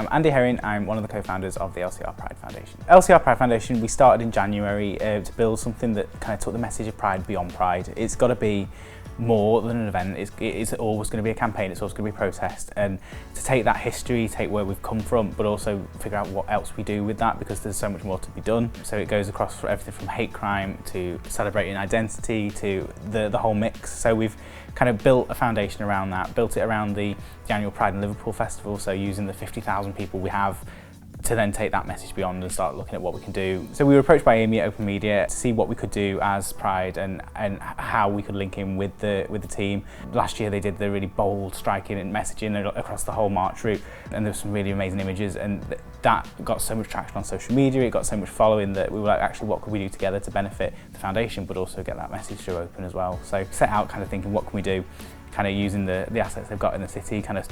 I'm Andy Herring, I'm one of the co-founders of the LCR Pride Foundation. LCR Pride Foundation, we started in January to build something that kind of took the message of Pride beyond Pride. It's got to be more than an event, it's always going to be a campaign, it's always going to be a protest, and to take that history, take where we've come from, but also figure out what else we do with that, because there's so much more to be done. So it goes across everything from hate crime to celebrating identity to the whole mix. So we've kind of built a foundation around that, built it around the annual Pride in Liverpool festival, so using the 50,000 people we have to then take that message beyond and start looking at what we can do. So we were approached by Amy at Open Media to see what we could do as Pride and how we could link in with the team. Last year they did the really bold, striking messaging across the whole march route, and there were some really amazing images, and that got so much traction on social media, it got so much following that we were like, actually what could we do together to benefit the foundation but also get that message through Open as well. So set out kind of thinking, what can we do, kind of using the assets they've got in the city, kind of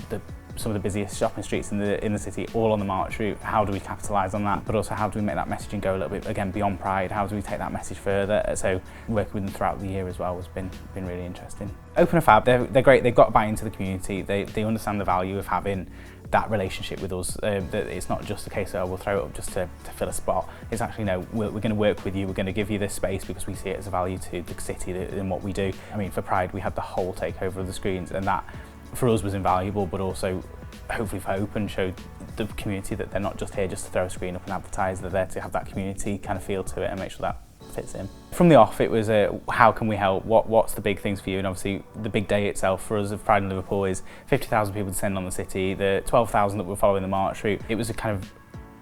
some of the busiest shopping streets in the city, all on the march route. How do we capitalise on that? But also, how do we make that messaging go a little bit, again, beyond Pride? How do we take that message further? So working with them throughout the year as well has been really interesting. Open and Fab, they're great. They've got buy into the community. They understand the value of having that relationship with us. That it's not just a case of, we'll throw it up just to fill a spot. It's actually, no, we're going to work with you. We're going to give you this space because we see it as a value to the city and what we do. I mean, for Pride, we had the whole takeover of the screens, and that for us was invaluable, but also hopefully for Open showed the community that they're not just here just to throw a screen up and advertise. They're there to have that community kind of feel to it and make sure that fits in. From the off, it was how can we help? What's the big things for you? And obviously the big day itself for us of Pride in Liverpool is 50,000 people descend on the city, the 12,000 that were following the march route. It was a kind of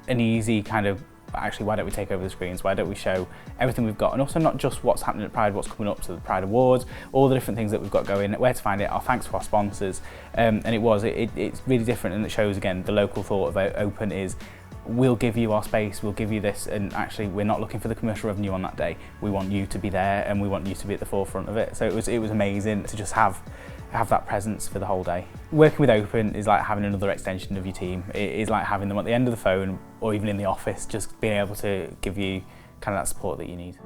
an easy kind of, actually, why don't we take over the screens? Why don't we show everything we've got? And also not just what's happening at Pride, what's coming up to the Pride Awards, all the different things that we've got going, where to find it, our thanks to our sponsors. And it's really different, and it shows, again, the local thought of Open is, we'll give you our space, we'll give you this, and actually we're not looking for the commercial revenue on that day. We want you to be there and we want you to be at the forefront of it. So it was amazing to just have that presence for the whole day. Working with Open is like having another extension of your team. It is like having them at the end of the phone or even in the office, just being able to give you kind of that support that you need.